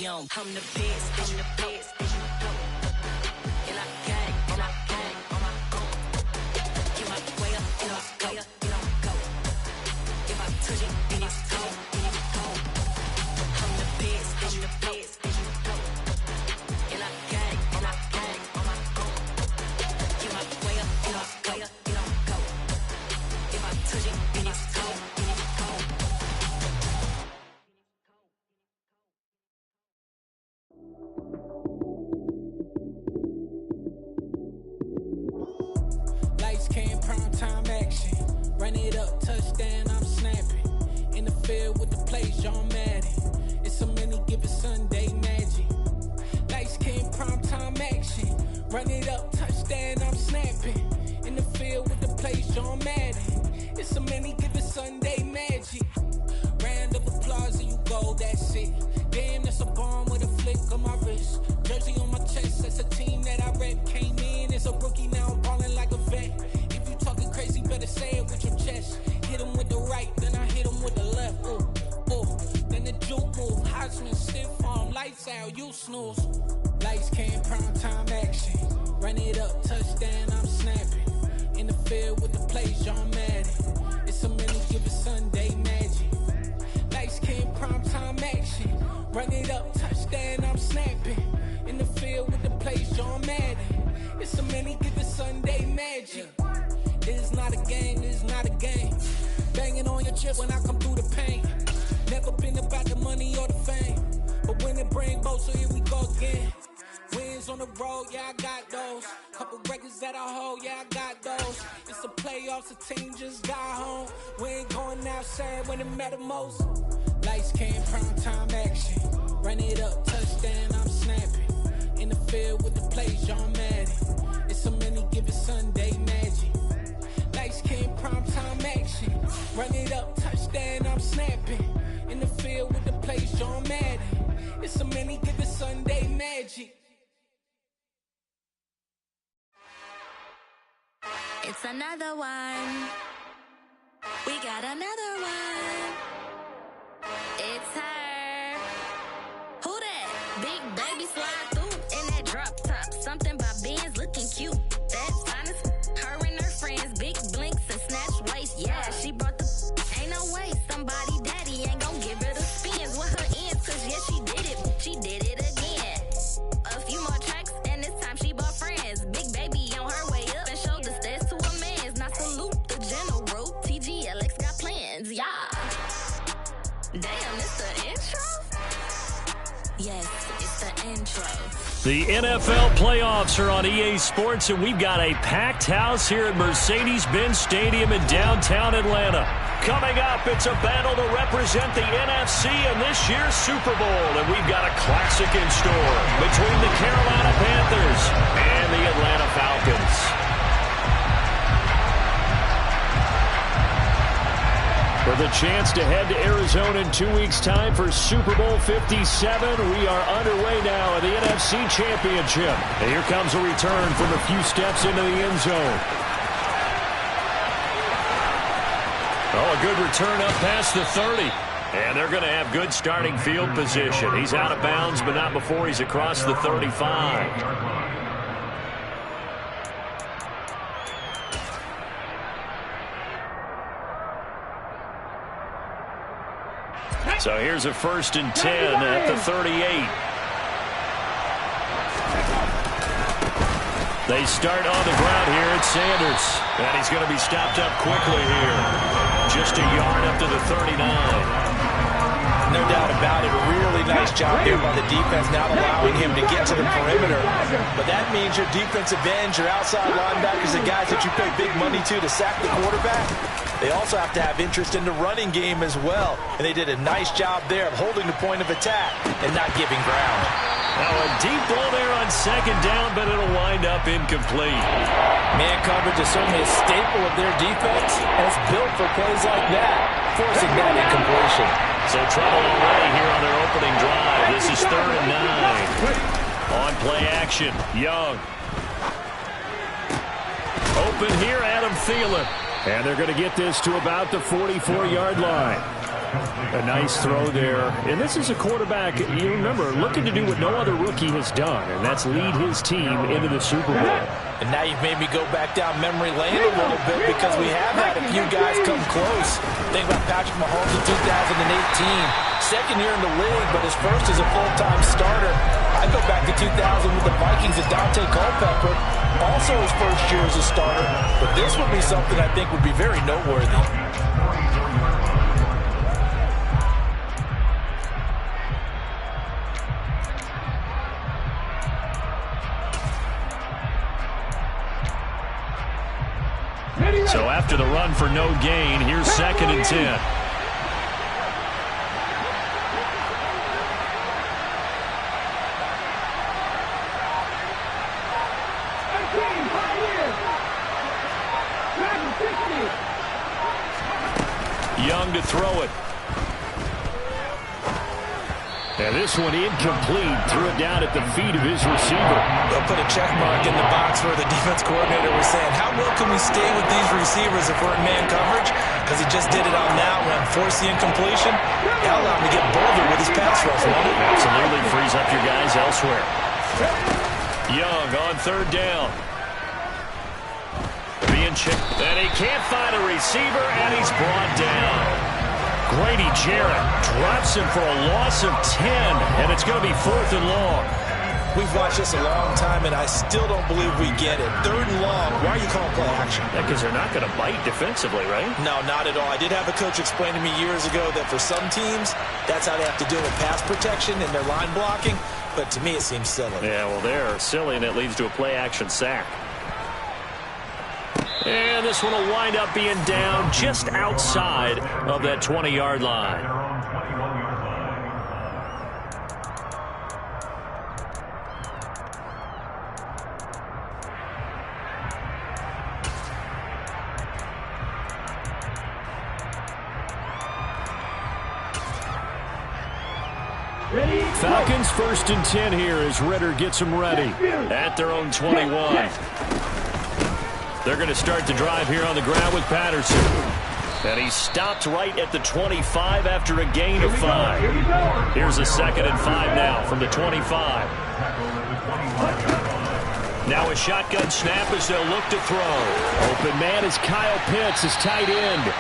I'm the best, I'm the best. And I gang, and I gang on my own. Get my way up, get up, way up, get on go. If I touch it, then it's cold, then it's cold. I'm the best, I'm the best. And I gang on my own. Get my way up, get up, way up, get on go. If I touch it, then it's cold, then it's cold. Lights came, prime time action. Run it up, touchdown, I'm snapping. In the field with the plays, John Madden. It's a many given Sunday magic. Lights came, prime time action. Run it up, touchdown, I'm snapping. In the field with the plays, John Madden. It's a many given Sunday magic. Round of applause and you go, that's it. Damn, that's a bomb with a flick on my wrist. Jersey on my chest, that's a team that I rep. Came in as a rookie, now I'm ballin' like a vet. If you talking crazy, better say it with your chest. Hit him with the right, then I hit him with the left. Ooh, ooh. Then the juke move, Heisman stiff arm, lights out, you snooze. Lights came, prime time action. Run it up, touchdown, I'm snapping. In the field with the plays, John Madden. It's a many given Sunday magic. Lights came, prime time action. Run it up, touchdown, I'm snapping. In the field with the plays, John Madden. It's a many given Sunday magic. This is not a game, this is not a game. Banging on your chip when I come through the pain. Never been about the money or the fame. But when it bring both, so here we go again. Wins on the road, yeah, I got those. Couple records that I hold, yeah, I got those. It's the playoffs, the team just got home. We ain't going outside when it matter most. Lights came, prime time action. Run it up, touchdown, I'm snapping. In the field with the plays, John Madden. It's a many given Sunday magic. Lights came, prime time action. Run it up, touchdown, I'm snapping. In the field with the plays, John Madden. It's a many given Sunday magic. It's another one. We got another one. It's her. Who that? Big baby slide through in that drop top. Something by Benz looking cute. That's honest. Her and her friends, big blinks and snatch waist. Yeah, she brought the. Ain't no way somebody daddy ain't gon' give her the spins with her ends. Cause yeah, she did it. She did it again. A few more tracks and this time she bought friends. Big baby on her way up and showed the stairs to a man's. Now salute the general. TGLX got plans. Yeah. Damn, it's the intro? Yes, it's the intro. The NFL playoffs are on EA Sports, and we've got a packed house here at Mercedes-Benz Stadium in downtown Atlanta. Coming up, it's a battle to represent the NFC in this year's Super Bowl, and we've got a classic in store between the Carolina Panthers and the Atlanta Falcons. For the chance to head to Arizona in 2 weeks' time for Super Bowl 57, we are underway now in the NFC Championship. And here comes a return from a few steps into the end zone. Oh, a good return up past the 30. And they're going to have good starting field position. He's out of bounds, but not before he's across the 35. So here's a 1st and 10 at the 38. They start on the ground here at Sanders. And he's going to be stopped up quickly here. Just a yard up to the 39. No doubt about it. A really nice job there by the defense, not allowing him to get to the perimeter. But that means your defensive ends, your outside linebackers, the guys that you pay big money to sack the quarterback, they also have to have interest in the running game as well. And they did a nice job there of holding the point of attack and not giving ground. Now a deep ball there on 2nd down, but it'll wind up incomplete. Man coverage is certainly a staple of their defense, and it's built for plays like that, forcing that incompletion. So trouble already here on their opening drive. This is 3rd and 9. On play action, Young. Open here, Adam Thielen. And they're going to get this to about the 44-yard line. A nice throw there. And this is a quarterback, you remember, looking to do what no other rookie has done, and that's lead his team into the Super Bowl. And now you've made me go back down memory lane a little bit because we have had a few guys come close. Think about Patrick Mahomes in 2018. Second year in the league, but his first as a full-time starter. I go back to 2000 with the Vikings at Dante Culpepper. Also his first year as a starter. But this would be something I think would be very noteworthy. So after the run for no gain, here's 2nd and 10. Young to throw it. And this one incomplete. Threw it down at the feet of his receiver. They'll put a check mark in the box where the defense coordinator was saying, how well can we stay with these receivers if we're in man coverage? Because he just did it on that one. Force the incompletion. That allowed him to get bolder with his pass rush, won't it? Absolutely frees up your guys elsewhere. Young on 3rd down. Being chipped. And he can't find a receiver, and he's brought down. Grady Jarrett drops him for a loss of 10, and it's going to be 4th and long. We've watched this a long time, and I still don't believe we get it. 3rd and long. Why are you calling play action? Yeah, because they're not going to bite defensively, right? No, not at all. I did have a coach explain to me years ago that for some teams, that's how they have to deal with pass protection and their line blocking. But to me, it seems silly. Yeah, well, they're silly, and it leads to a play-action sack. And this one will wind up being down just outside of that 20-yard line. Falcons 1st and 10 here as Ritter gets them ready at their own 21. They're going to start the drive here on the ground with Patterson. And he stopped right at the 25 after a gain of 5. Here's a 2nd and 5 now from the 25. Now a shotgun snap as they'll look to throw. Open man is Kyle Pitts, his tight end.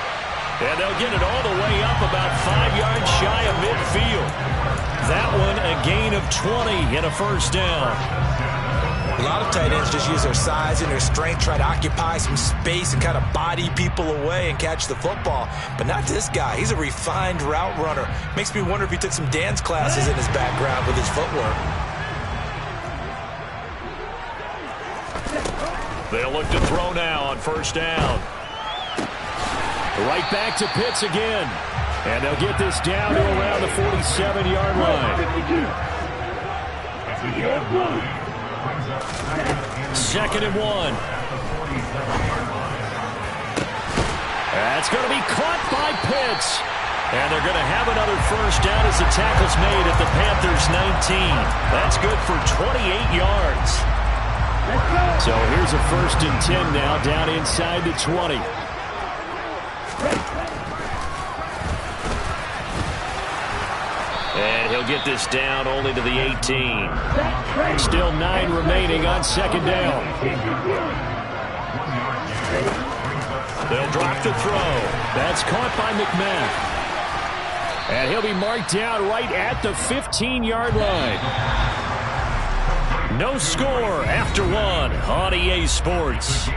And they'll get it all the way up about 5 yards shy of midfield. That one a gain of 20 and a 1st down. A lot of tight ends just use their size and their strength, try to occupy some space and kind of body people away and catch the football. But not this guy. He's a refined route runner. Makes me wonder if he took some dance classes in his background with his footwork. They'll look to throw now on 1st down. Right back to Pitts again. And they'll get this down to around the 47-yard line. 2nd and 1. That's going to be caught by Pitts. And they're going to have another 1st down as the tackle's made at the Panthers' 19. That's good for 28 yards. So here's a 1st and 10 now down inside the 20. And he'll get this down only to the 18. Still 9 remaining on 2nd down. They'll drop to throw. That's caught by McMath. And he'll be marked down right at the 15-yard line. No score after 1 on EA Sports.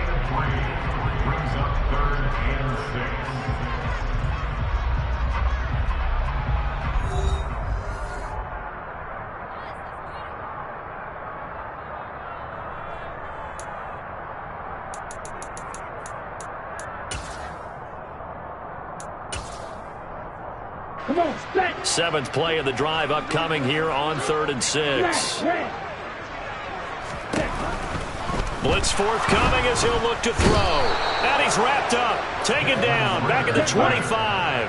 Come on, stay. 7th play of the drive upcoming here on 3rd and 6. Blitz forthcoming as he'll look to throw. And he's wrapped up. Taken down. Back at the 25.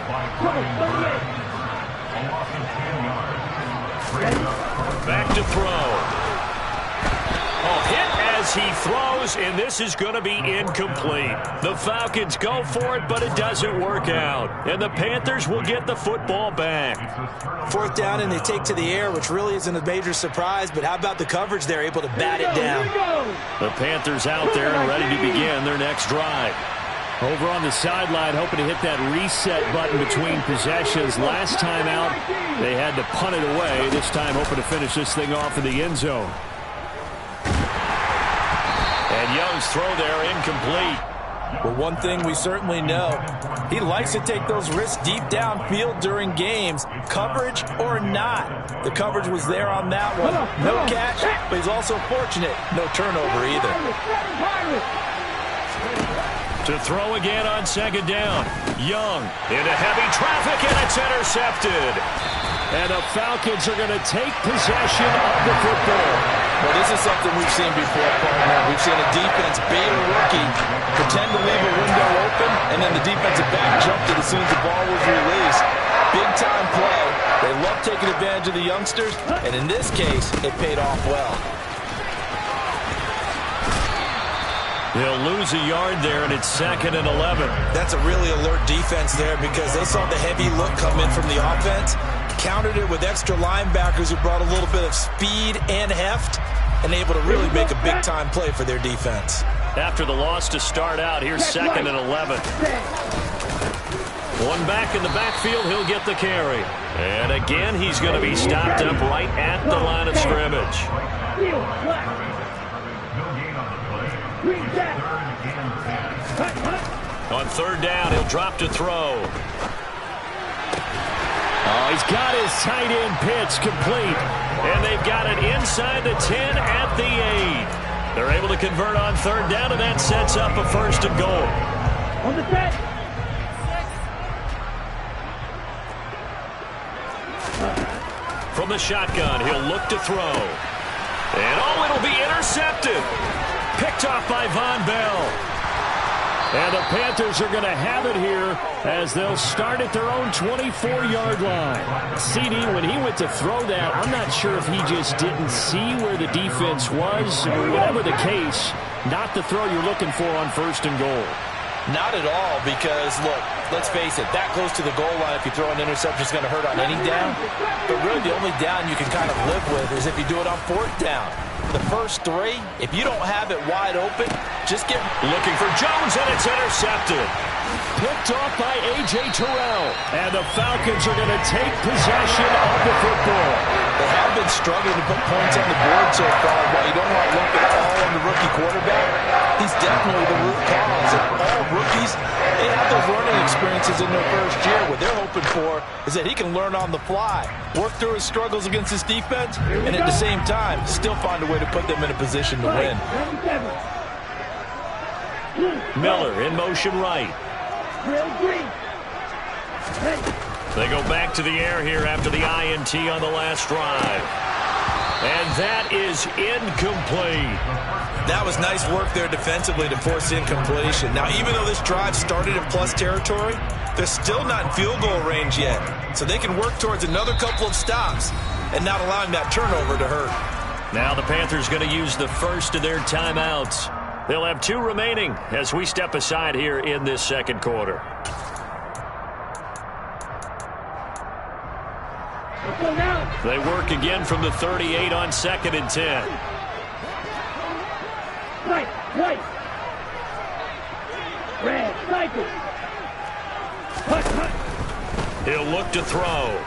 Back to throw. Oh, hit as as he throws, and this is going to be incomplete. The Falcons go for it, but it doesn't work out. And the Panthers will get the football back. 4th down, and they take to the air, which really isn't a major surprise, but how about the coverage there, able to bat it down? The Panthers out there and ready to begin their next drive. Over on the sideline, hoping to hit that reset button between possessions. Last time out, they had to punt it away. This time, hoping to finish this thing off in the end zone. And Young's throw there incomplete. Well, one thing we certainly know, he likes to take those risks deep downfield during games, coverage or not. The coverage was there on that one. No catch, but he's also fortunate. No turnover either. To throw again on 2nd down. Young into heavy traffic, and it's intercepted. And the Falcons are going to take possession of the football. Well, this is something we've seen before, partner. We've seen a defense bait a rookie, pretend to leave a window open, and then the defensive back jumped it as soon as the ball was released. Big-time play. They love taking advantage of the youngsters, and in this case, it paid off well. They'll lose a yard there, and it's 2nd and 11. That's a really alert defense there because they saw the heavy look come in from the offense, countered it with extra linebackers who brought a little bit of speed and heft, and able to really make a big-time play for their defense. After the loss to start out, here's 2nd and 11. One back in the backfield, he'll get the carry. And again, he's going to be stopped up right at the line of scrimmage. On 3rd down, he'll drop to throw. Oh, he's got his tight end pitch complete. And they've got it inside the 10 at the 8. They're able to convert on 3rd down, and that sets up a 1st and goal. On the set. From the shotgun, he'll look to throw. And it'll be intercepted. Picked off by Von Bell. And the Panthers are going to have it here as they'll start at their own 24-yard line. CD, when he went to throw that, I'm not sure if he just didn't see where the defense was. Whatever the case, not the throw you're looking for on 1st and goal. Not at all, because, look, let's face it, that close to the goal line, if you throw an interception, is going to hurt on any down. But really, the only down you can kind of live with is if you do it on 4th down. The first 3, if you don't have it wide open, just get looking for Jones, and it's intercepted. Picked off by A.J. Terrell. And the Falcons are going to take possession of the football. They have been struggling to put points on the board so far. While you don't want to lump it all on the rookie quarterback, he's definitely the root cause. And all rookies, they have those learning experiences in their first year. What they're hoping for is that he can learn on the fly, work through his struggles against his defense, and at the same time, still find a way to put them in a position to win. Miller in motion right. They go back to the air here after the INT on the last drive. And that is incomplete. That was nice work there defensively to force incompletion. Now, even though this drive started in plus territory, they're still not in field goal range yet. So they can work towards another couple of stops and not allowing that turnover to hurt. Now the Panthers going to use the first of their timeouts. They'll have 2 remaining as we step aside here in this 2nd quarter. They work again from the 38 on 2nd and 10. Right. Red, cycle. He'll look to throw.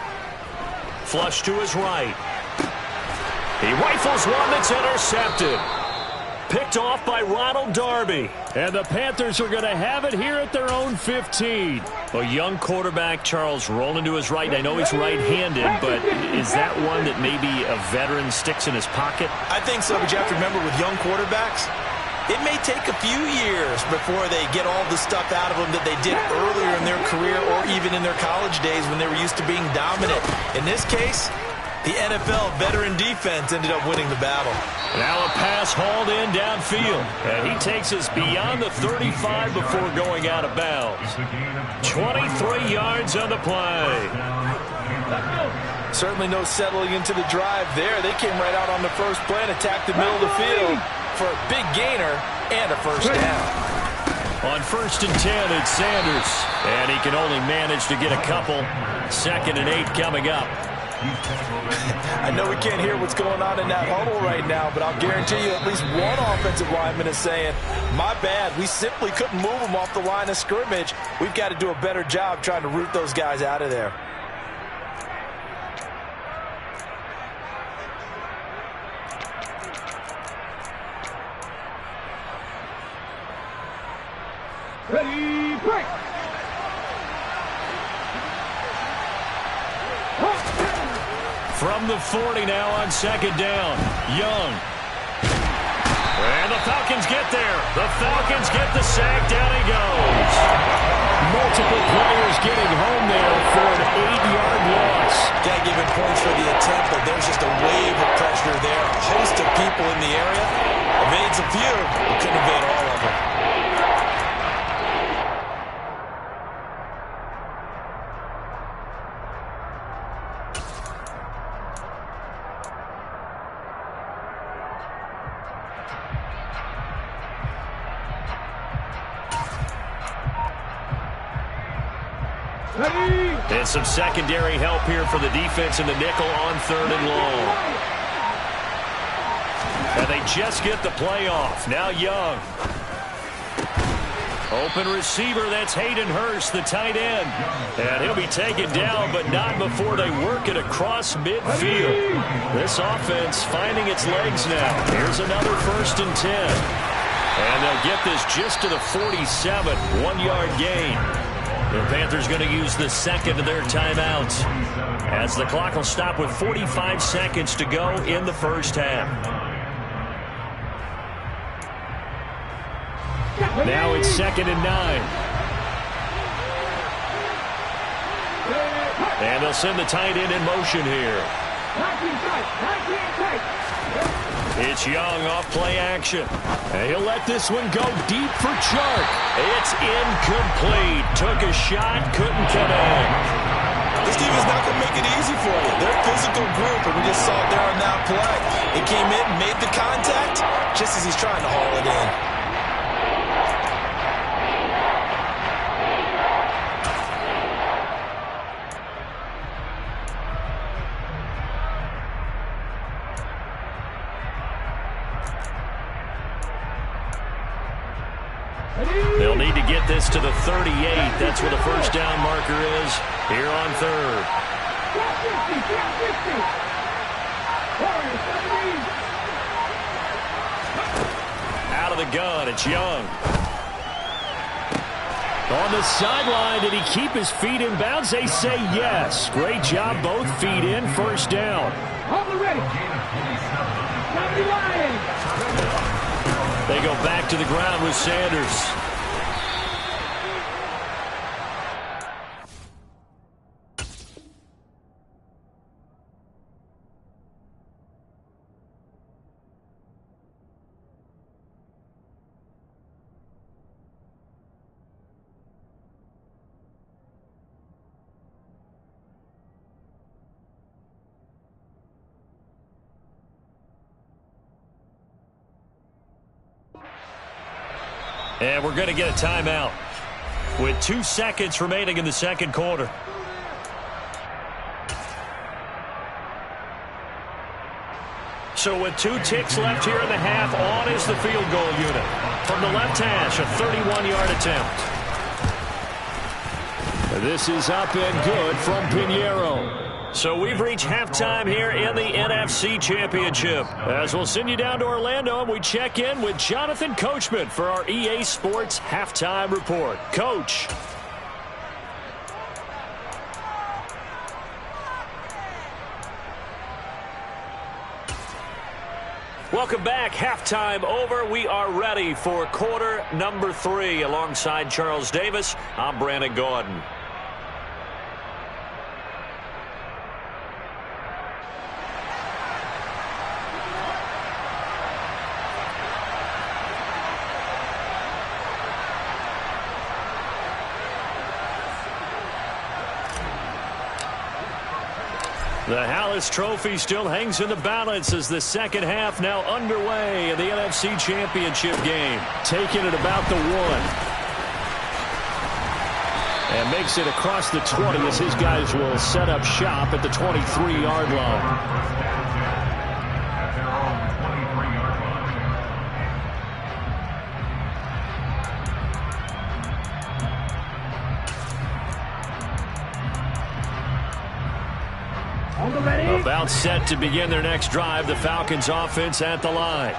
Flush to his right. He rifles one that's intercepted. Picked off by Ronald Darby. And the Panthers are going to have it here at their own 15. A young quarterback, Charles, rolling to his right. I know he's right-handed, but is that one that maybe a veteran sticks in his pocket? I think so, but you have to remember with young quarterbacks, it may take a few years before they get all the stuff out of them that they did earlier in their career or even in their college days when they were used to being dominant. In this case, the NFL veteran defense ended up winning the battle. Now a pass hauled in downfield. And he takes us beyond the 35 before going out of bounds. 23 yards on the play. Certainly no settling into the drive there. They came right out on the first play and attacked the middle of the field for a big gainer and a first down. On 1st and 10, it's Sanders. And he can only manage to get a couple. 2nd and 8 coming up. I know we can't hear what's going on in that huddle right now, but I'll guarantee you at least one offensive lineman is saying, my bad, we simply couldn't move them off the line of scrimmage. We've got to do a better job trying to root those guys out of there. Ready, break! From the 40 now on 2nd down. Young. And the Falcons get there. The Falcons get the sack. Down he goes. Multiple players getting home there for an 8-yard loss. Got to give him points for the attempt, but there's just a wave of pressure there. A host of people in the area. Evades a few, but couldn't evade all of them. And some secondary help here for the defense in the nickel on 3rd and long. And they just get the play off. Now Young. Open receiver, that's Hayden Hurst, the tight end. And he'll be taken down, but not before they work it across midfield. This offense finding its legs now. Here's another 1st and 10. And they'll get this just to the 47, 1-yard gain. The Panthers going to use the 2nd of their timeouts as the clock will stop with 45 seconds to go in the first half. Now it's 2nd and 9. And they'll send the tight end in motion here. It's Young off play action. And he'll let this one go deep for Chark. It's incomplete. Took a shot, couldn't connect. This team is not going to make it easy for you. They're a physical group, and we just saw it there on that play. It came in, made the contact, just as he's trying to haul it in. They'll need to get this to the 38. That's where the first down marker is here on 3rd. Out of the gun, it's Young. On the sideline, did he keep his feet in bounds? They say yes. Great job, both feet in, first down. They go back to the ground with Sanders. And we're going to get a timeout with 2 seconds remaining in the second quarter. So with 2 ticks left here in the half, on is the field goal unit. From the left hash, a 31-yard attempt. This is up and good from Pinheiro. So we've reached halftime here in the NFC Championship. As we'll send you down to Orlando, and we check in with Jonathan Coachman for our EA Sports Halftime Report. Coach. Welcome back. Halftime over. We are ready for quarter number 3. Alongside Charles Davis, I'm Brandon Gaudin. The Hallis Trophy still hangs in the balance as the second half now underway in the NFC Championship game. Taking it about the 1. And makes it across the 20 as his guys will set up shop at the 23-yard line. About set to begin their next drive, the Falcons offense at the line.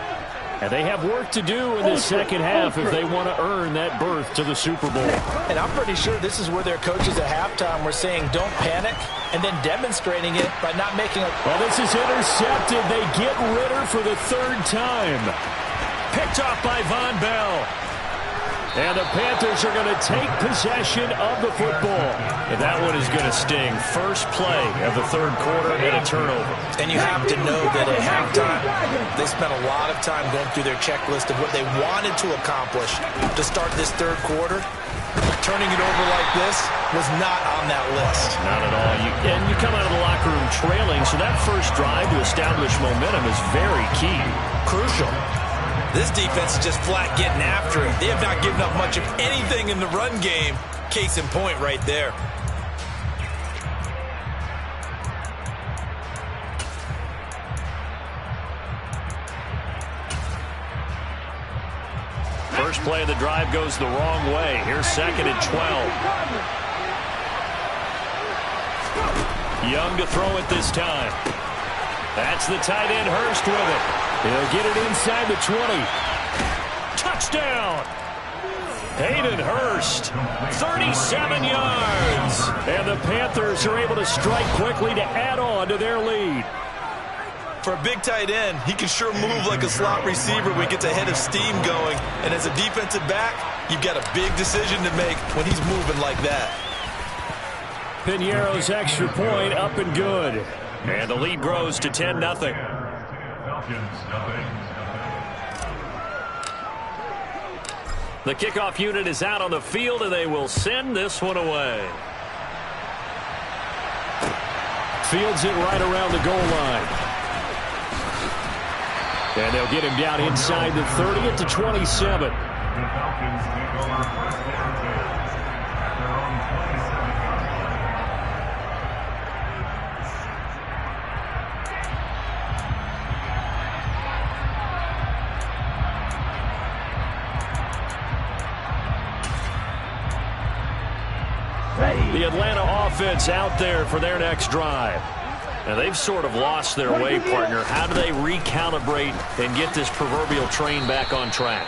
And they have work to do in the second half if they want to earn that berth to the Super Bowl. And I'm pretty sure this is where their coaches at halftime were saying don't panic and then demonstrating it by not making a... Well, this is intercepted. They get Ritter for the 3rd time. Picked off by Von Bell. And the Panthers are going to take possession of the football. And that one is going to sting. First play of the 3rd quarter and a turnover. And you have to know that at halftime, they spent a lot of time going through their checklist of what they wanted to accomplish to start this 3rd quarter. Turning it over like this was not on that list. Not at all. And you come out of the locker room trailing, so that first drive to establish momentum is very key. Crucial. This defense is just flat getting after it. They have not given up much of anything in the run game. Case in point right there. First play of the drive goes the wrong way. Here's 2nd and 12. Young to throw it this time. That's the tight end Hurst with it. He'll get it inside the 20. Touchdown! Hayden Hurst, 37 yards. And the Panthers are able to strike quickly to add on to their lead. For a big tight end, he can sure move like a slot receiver when he gets a head of steam going. And as a defensive back, you've got a big decision to make when he's moving like that. Piñeiro's extra point up and good. And the lead grows to 10-0. The kickoff unit is out on the field, and they will send this one away. Fields it right around the goal line. And they'll get him down inside the 30 at the 27. The Atlanta offense out there for their next drive. Now, they've sort of lost their way, partner. How do they recalibrate and get this proverbial train back on track?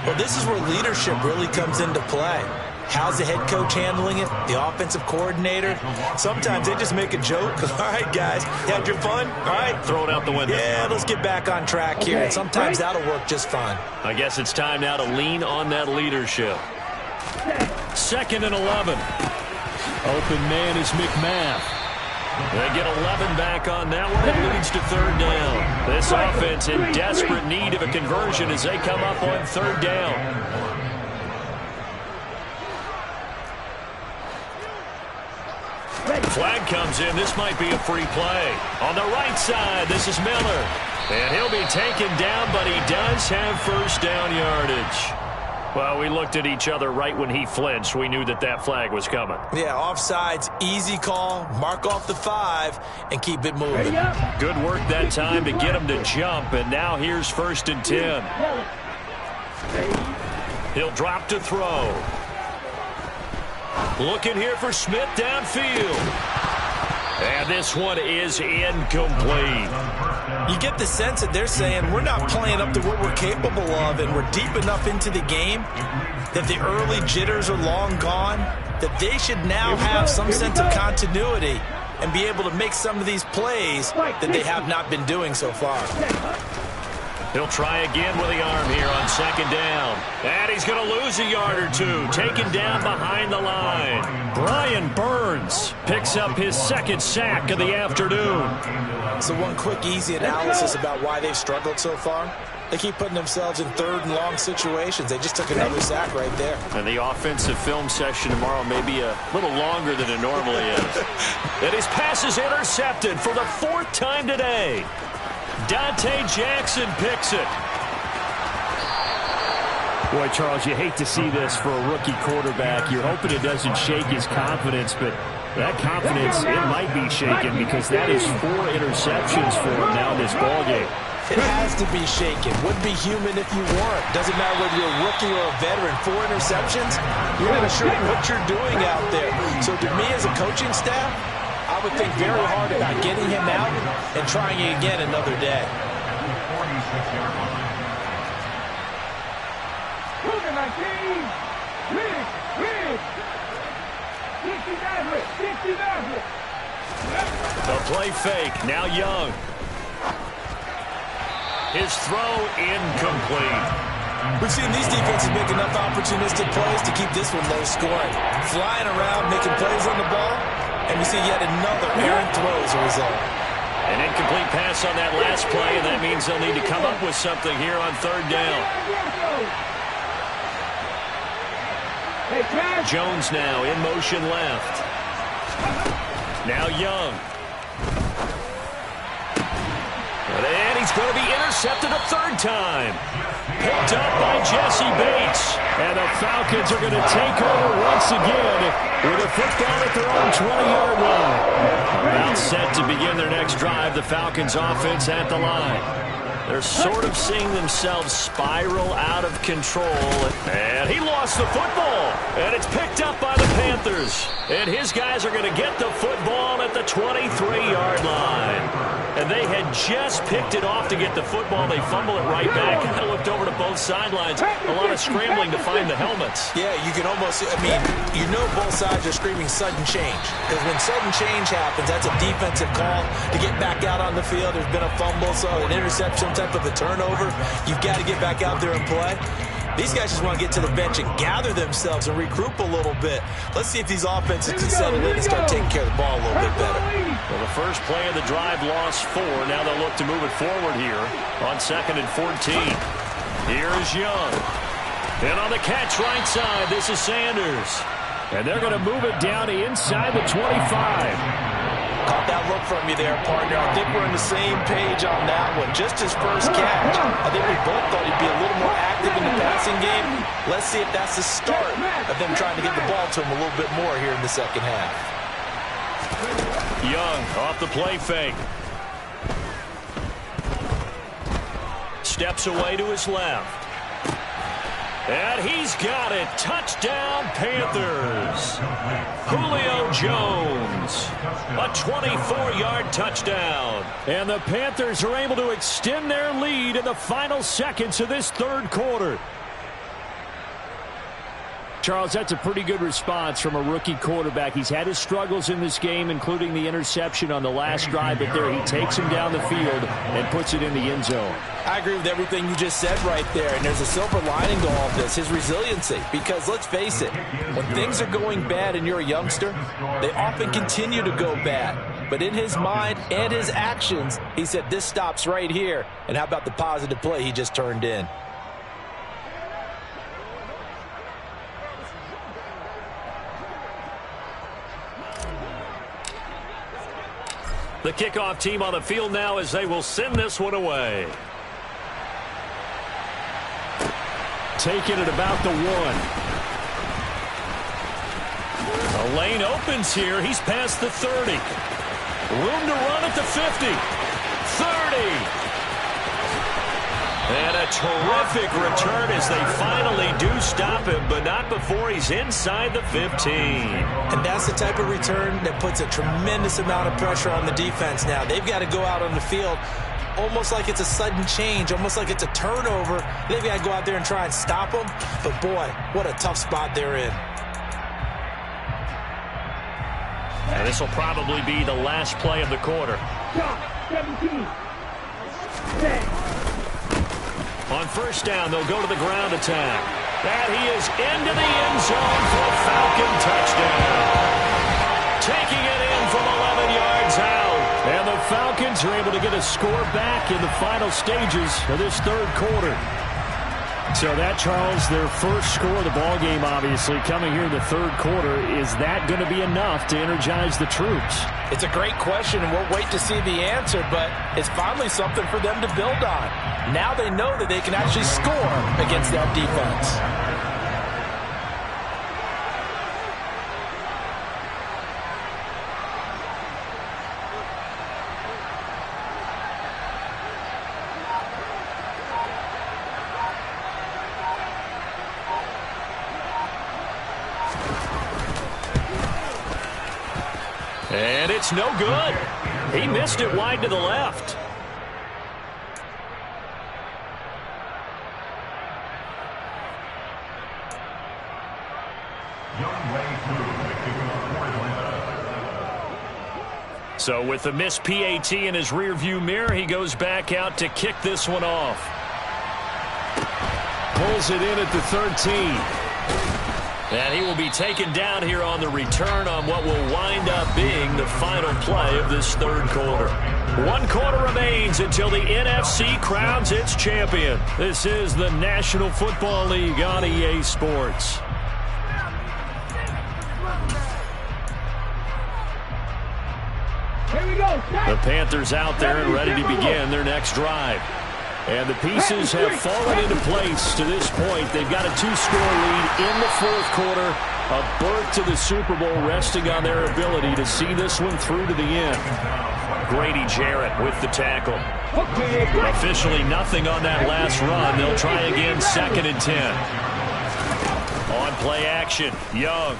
Well, this is where leadership really comes into play. How's the head coach handling it? The offensive coordinator? Sometimes they just make a joke. All right, guys, you had your fun? All right. Throw it out the window. Yeah, let's get back on track here. And sometimes that'll work just fine. I guess it's time now to lean on that leadership. 2nd and 11. Open man is McMath. They get 11 back on that one. It leads to 3rd down. This offense in desperate need of a conversion as they come up on 3rd down. Flag comes in. This might be a free play. On the right side, this is Miller. And he'll be taken down, but he does have 1st down yardage. Well, we looked at each other right when he flinched. We knew that that flag was coming. Yeah, offsides, easy call, mark off the 5, and keep it moving. Good work that time to get him to jump, and now here's 1st and 10. He'll drop to throw. Looking here for Smith downfield. And this one is incomplete. You get the sense that they're saying we're not playing up to what we're capable of, and we're deep enough into the game that the early jitters are long gone, that they should now have some sense of continuity and be able to make some of these plays that they have not been doing so far. He'll try again with the arm here on 2nd down. And he's going to lose a yard or two. Taken down behind the line. Brian Burns picks up his 2nd sack of the afternoon. So one quick, easy analysis about why they've struggled so far. They keep putting themselves in third and long situations. They just took another sack right there. And the offensive film session tomorrow may be a little longer than it normally is. And his pass is intercepted for the 4th time today. Dante Jackson picks it. Boy, Charles, you hate to see this for a rookie quarterback. You're hoping it doesn't shake his confidence, but that confidence, it might be shaken because that is 4 interceptions for him now in this ballgame. It has to be shaken. Wouldn't be human if you weren't. Doesn't matter whether you're a rookie or a veteran. 4 interceptions, you're not sure what you're doing out there. So to me as a coaching staff, I would think very hard about getting him out and trying it again another day. The play fake, now Young. His throw incomplete. We've seen these defenses make enough opportunistic plays to keep this one low scoring. Flying around, making plays on the ball, and we see yet another errant throw as a result. An incomplete pass on that last play, and that means they'll need to come up with something here on 3rd down. Jones now in motion left. Now Young. And he's going to be intercepted a 3rd time. Picked up by Jesse Bates. And the Falcons are going to take over once again with a football at their own 20-yard line. About set to begin their next drive, the Falcons offense at the line. They're sort of seeing themselves spiral out of control. And he lost the football. And it's picked up by the Panthers. And his guys are going to get the football at the 23-yard line. And they had just picked it off to get the football. They fumble it right back. And I looked over to both sidelines. A lot of scrambling to find the helmets. Yeah, you can almost, you know both sides are screaming sudden change. Because when sudden change happens, that's a defensive call to get back out on the field. There's been a fumble, so an interception, type of a turnover. You've got to get back out there and play. These guys just want to get to the bench and gather themselves and regroup a little bit. Let's see if these offenses can settle in and start taking care of the ball a little bit better. Well, the first play of the drive lost 4. Now they'll look to move it forward here on 2nd and 14. Here is Young. And on the catch right side, this is Sanders. And they're going to move it down to inside the 25. Caught that look from you there, partner. I think we're on the same page on that one. Just his first catch. I think we both thought he'd be a little more active in the passing game. Let's see if that's the start of them trying to get the ball to him a little bit more here in the second half. Young off the play fake. Steps away to his left. And he's got it. Touchdown, Panthers. Julio Jones. A 24-yard touchdown. And the Panthers are able to extend their lead in the final seconds of this 3rd quarter. Charles, that's a pretty good response from a rookie quarterback. He's had his struggles in this game, including the interception on the last drive, but there he takes him down the field and puts it in the end zone. I agree with everything you just said right there, and there's a silver lining to all of this, his resiliency. Because let's face it, when things are going bad and you're a youngster, they often continue to go bad. But in his mind and his actions, he said, this stops right here. And how about the positive play he just turned in? The kickoff team on the field now as they will send this one away. Taking it about the 1. The lane opens here. He's past the 30. Room to run at the 50. 30. And a terrific return as they finally do stop him, but not before he's inside the 15. And that's the type of return that puts a tremendous amount of pressure on the defense now. They've got to go out on the field almost like it's a sudden change, almost like it's a turnover. They've got to go out there and try and stop them. But, boy, what a tough spot they're in. And this will probably be the last play of the quarter. 17. On 1st down, they'll go to the ground attack. And he is into the end zone for a Falcon touchdown. Taking it in from 11 yards out. And the Falcons are able to get a score back in the final stages of this third quarter. So that, Charles, their first score of the ballgame, obviously, coming here in the third quarter. Is that going to be enough to energize the troops? It's a great question, and we'll wait to see the answer, but it's finally something for them to build on. Now they know that they can actually score against that defense. And it's no good. He missed it wide to the left. So with the missed PAT in his rearview mirror, he goes back out to kick this one off. Pulls it in at the 13. And he will be taken down here on the return on what will wind up being the final play of this third quarter. 1 quarter remains until the NFC crowns its champion. This is the National Football League on EA Sports. Here we go. The Panthers out there and ready to begin their next drive. And the pieces have fallen into place to this point. They've got a 2-score lead in the fourth quarter. A berth to the Super Bowl resting on their ability to see this one through to the end. Grady Jarrett with the tackle. Officially nothing on that last run. They'll try again, 2nd and 10. On play action, Young.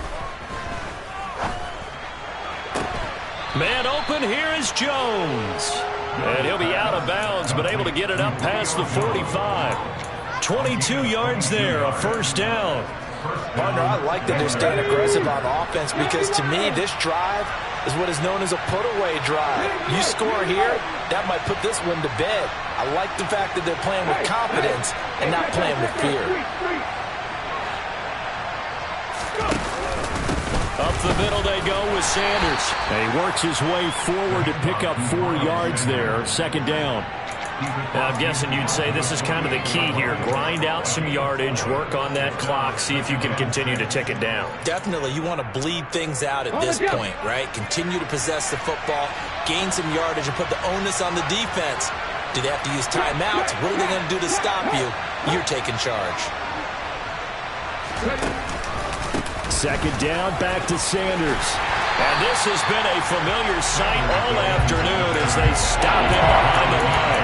Man open, here is Jones. And he'll be out of bounds, but able to get it up past the 45. 22 yards there, a first down. Partner, I like that they're staying aggressive on offense because, to me, this drive is what is known as a put-away drive. You score here, that might put this one to bed. I like the fact that they're playing with confidence and not playing with fear. Up the middle they go with Sanders. And he works his way forward to pick up 4 yards there. 2nd down. Now, I'm guessing you'd say this is kind of the key here. Grind out some yardage, work on that clock, see if you can continue to tick it down. Definitely, you want to bleed things out at this point, right? Continue to possess the football, gain some yardage, and put the onus on the defense. Do they have to use timeouts? What are they going to do to stop you? You're taking charge. 2nd down, back to Sanders. And this has been a familiar sight all afternoon as they stop him behind the line.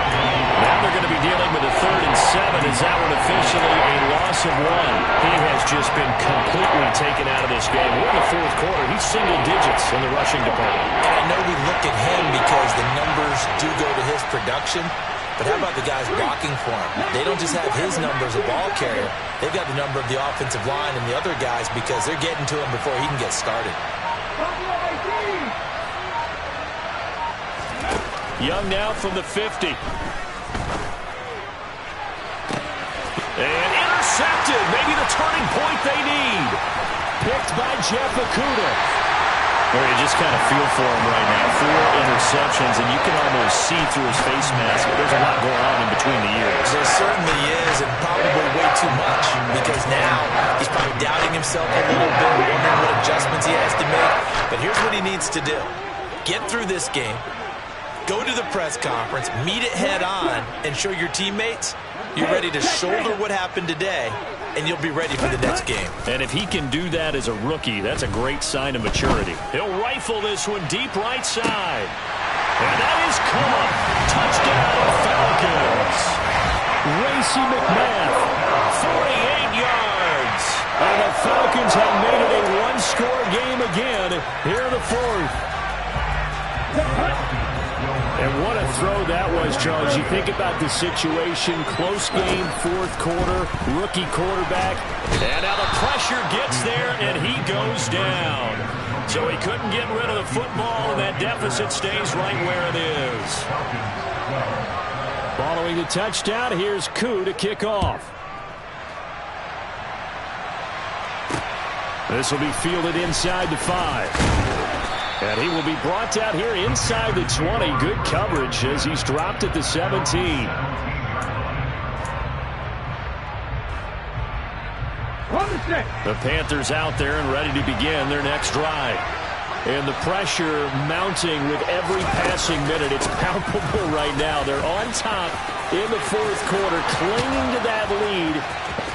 Now they're going to be dealing with a 3rd and 7 as that one officially a loss of 1. He has just been completely taken out of this game. We're in the fourth quarter. He's single digits in the rushing department. And I know we look at him because the numbers do go to his production. But how about the guys blocking for him? They don't just have his number as a ball carrier. They've got the number of the offensive line and the other guys because they're getting to him before he can get started. Young now from the 50. And intercepted. Maybe the turning point they need. Picked by Jeff Okudah. Or you just kind of feel for him right now. 4 interceptions, and you can almost see through his face mask. There's a lot going on in between the ears. There certainly is, and probably way too much, because now he's probably doubting himself a little bit, wondering what adjustments he has to make. But here's what he needs to do. Get through this game, go to the press conference, meet it head on, and show your teammates you're ready to shoulder what happened today, and you'll be ready for the next game. And if he can do that as a rookie, that's a great sign of maturity. He'll rifle this one deep right side. And that is caught. Touchdown, Falcons. Racey McMath, 48 yards. And the Falcons have made it a one-score game again here in the fourth. And what a throw that was, Charles. You think about the situation, close game, fourth quarter, rookie quarterback. And now the pressure gets there, and he goes down. So he couldn't get rid of the football, and that deficit stays right where it is. Following the touchdown, here's Koo to kick off. This will be fielded inside the 5. And he will be brought down here inside the 20. Good coverage as he's dropped at the 17. The Panthers out there and ready to begin their next drive. And the pressure mounting with every passing minute. It's palpable right now. They're on top in the fourth quarter, clinging to that lead.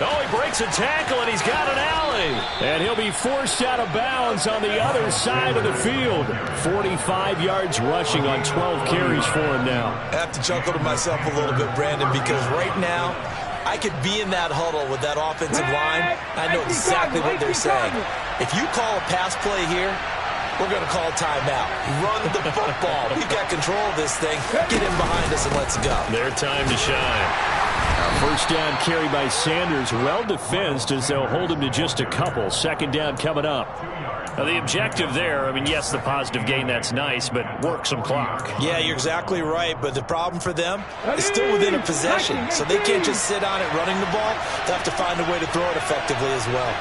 Oh, he breaks a tackle, and he's got an alley. And he'll be forced out of bounds on the other side of the field. 45 yards rushing on 12 carries for him now. I have to chuckle to myself a little bit, Brandon, because right now I could be in that huddle with that offensive line. I know exactly what they're saying. If you call a pass play here, we're going to call timeout. Run the football. We've got control of this thing. Get in behind us and let's go. Their time to shine. First down carry by Sanders. Well defensed as they'll hold him to just a couple. Second down coming up. Now the objective there, I mean, yes, the positive gain, that's nice, but work some clock. Yeah, you're exactly right, but the problem for them is still within a possession, so they can't just sit on it running the ball. They have to find a way to throw it effectively as well.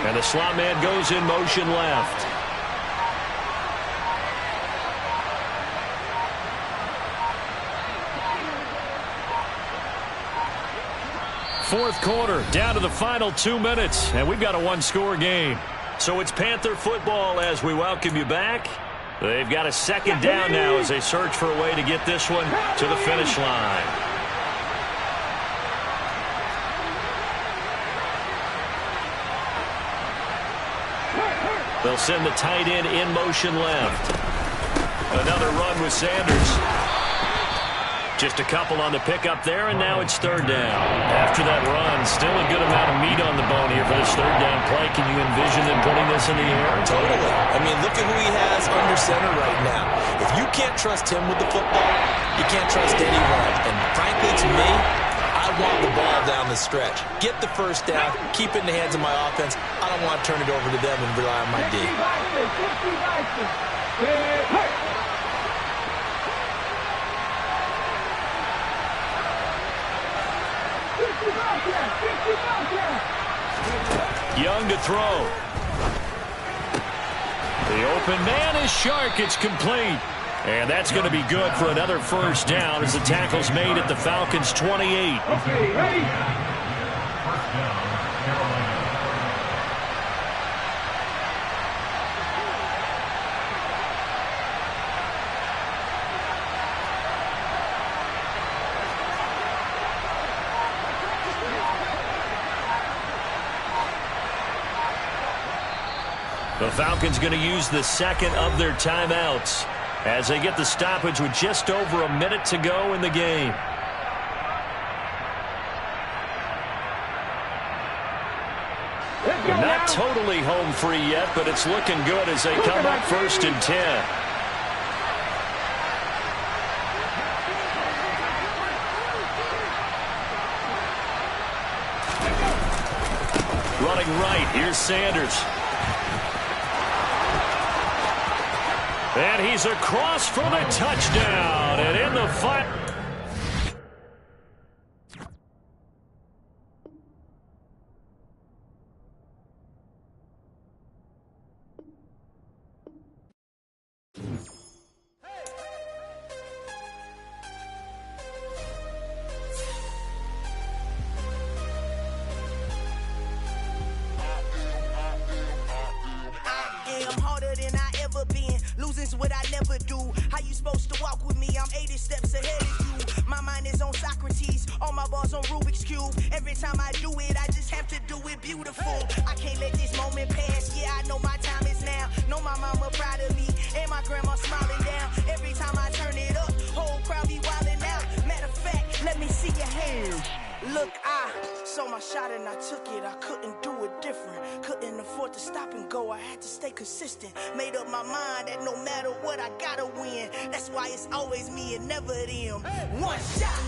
And the slot man goes in motion left. Fourth quarter, down to the final 2 minutes, and we've got a one-score game. So it's Panther football as we welcome you back. They've got a second down now as they search for a way to get this one to the finish line. They'll send the tight end in motion left. Another run with Sanders. Just a couple on the pickup there, and now it's third down. After that run, still a good amount of meat on the bone here for this third down play. Can you envision them putting this in the air? Totally. I mean, look at who he has under center right now. If you can't trust him with the football, you can't trust anyone. And frankly, to me, I want the ball down the stretch. Get the first down, keep it in the hands of my offense. I don't want to turn it over to them and rely on my D. Young to throw. The open man is Shark. It's complete. And that's going to be good for another first down as the tackle's made at the Falcons' 28. Okay, ready? The Falcons going to use the second of their timeouts as they get the stoppage with just over a minute to go in the game. Not totally home free yet, but it's looking good as they come up first and 10. Running right, here's Sanders. And he's across for the touchdown. And in the fight. Losing's what I never do. How you supposed to walk with me? I'm 80 steps ahead of you. My mind is on Socrates, all my bars on Rubik's Cube. Every time I do it, I just have to do it beautiful. I can't let this moment pass. Yeah, I know my time is now. Know my mama proud of me, and my grandma smiling down. Every time I turn it up, whole crowd be wilding out. Matter of fact, let me see your hands. Look, I saw my shot and I took it. I couldn't do it different. Couldn't afford to stop and go. I had to stay consistent. Made up my mind that no matter what, I gotta win. That's why it's always me and never them. One shot,